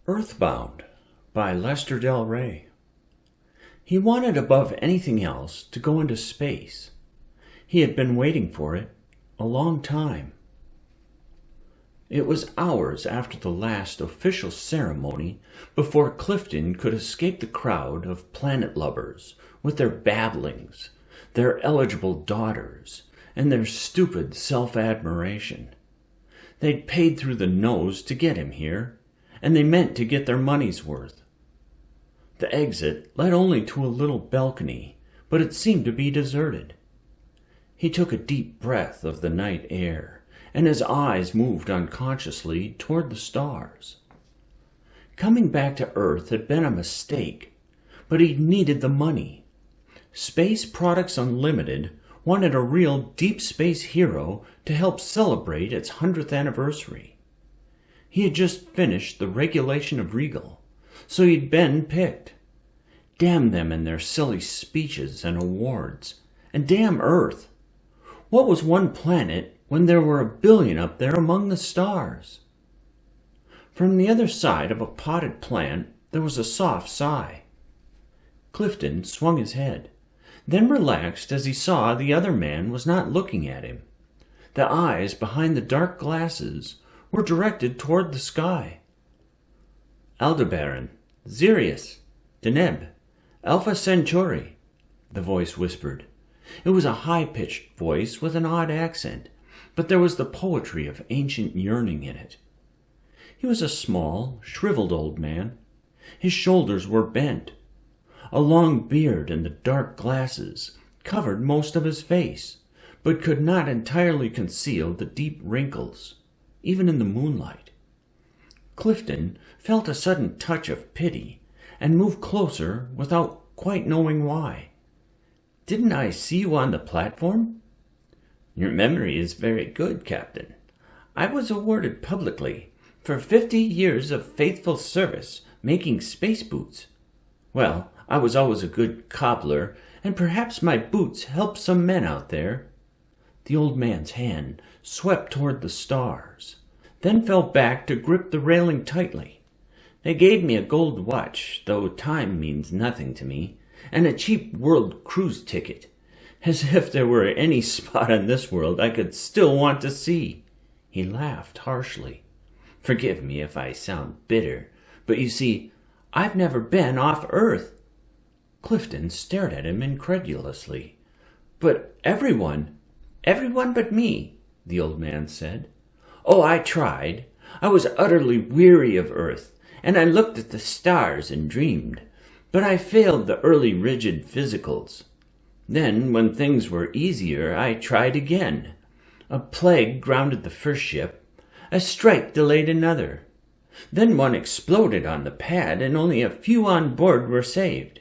Earthbound by Lester Del Rey. He wanted above anything else to go into space. He had been waiting for it a long time. It was hours after the last official ceremony before Clifton could escape the crowd of planet lovers with their babblings, their eligible daughters, and their stupid self-admiration. They'd paid through the nose to get him here, and they meant to get their money's worth. The exit led only to a little balcony, but it seemed to be deserted. He took a deep breath of the night air, and his eyes moved unconsciously toward the stars. Coming back to Earth had been a mistake, but he needed the money. Space Products Unlimited wanted a real deep space hero to help celebrate its 100th anniversary. He had just finished the regulation of Regal, so he'd been picked. Damn them and their silly speeches and awards, and damn Earth. What was one planet when there were 1 billion up there among the stars? From the other side of a potted plant there was a soft sigh. Clifton swung his head, then relaxed as he saw the other man was not looking at him. The eyes behind the dark glasses were directed toward the sky. "Aldebaran, Sirius, Deneb, Alpha Centauri," the voice whispered. It was a high-pitched voice with an odd accent, but there was the poetry of ancient yearning in it. He was a small, shriveled old man. His shoulders were bent. A long beard and the dark glasses covered most of his face, but could not entirely conceal the deep wrinkles, even in the moonlight. Clifton felt a sudden touch of pity and moved closer without quite knowing why. "Didn't I see you on the platform?" "Your memory is very good, Captain. I was awarded publicly for 50 years of faithful service making space boots. Well, I was always a good cobbler, and perhaps my boots helped some men out there." The old man's hand swept toward the stars, then fell back to grip the railing tightly. "They gave me a gold watch, though time means nothing to me, and a cheap world cruise ticket, as if there were any spot on this world I could still want to see." He laughed harshly. "Forgive me if I sound bitter, but you see, I've never been off Earth." Clifton stared at him incredulously. "But everyone but me," the old man said. "Oh, I tried. I was utterly weary of Earth, and I looked at the stars and dreamed, but I failed the early rigid physicals. Then, when things were easier, I tried again. A plague grounded the first ship. A strike delayed another. Then one exploded on the pad, and only a few on board were saved.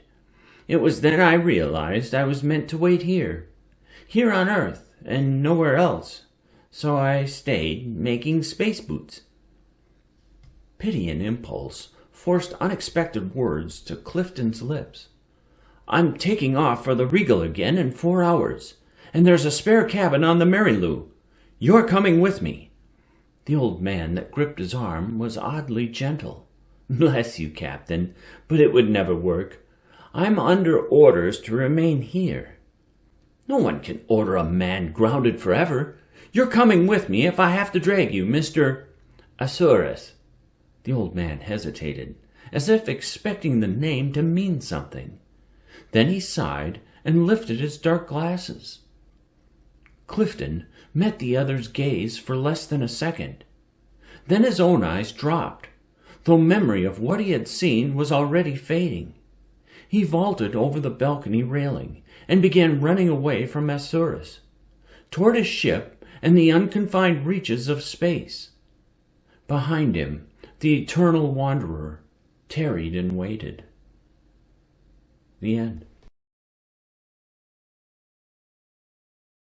It was then I realized I was meant to wait here on Earth, and nowhere else. So I stayed making space boots." Pity and impulse forced unexpected words to Clifton's lips. "I'm taking off for the Regal again in 4 hours, and there's a spare cabin on the Marylou. You're coming with me." The old man that gripped his arm was oddly gentle. "Bless you, Captain, but it would never work. I'm under orders to remain here." "No one can order a man grounded forever. You're coming with me if I have to drag you, Mr. Asurus." The old man hesitated, as if expecting the name to mean something. Then he sighed and lifted his dark glasses. Clifton met the other's gaze for less than a second. Then his own eyes dropped, though memory of what he had seen was already fading. He vaulted over the balcony railing and began running away from Asurus, toward his ship and the unconfined reaches of space. Behind him, the eternal wanderer tarried and waited. The end.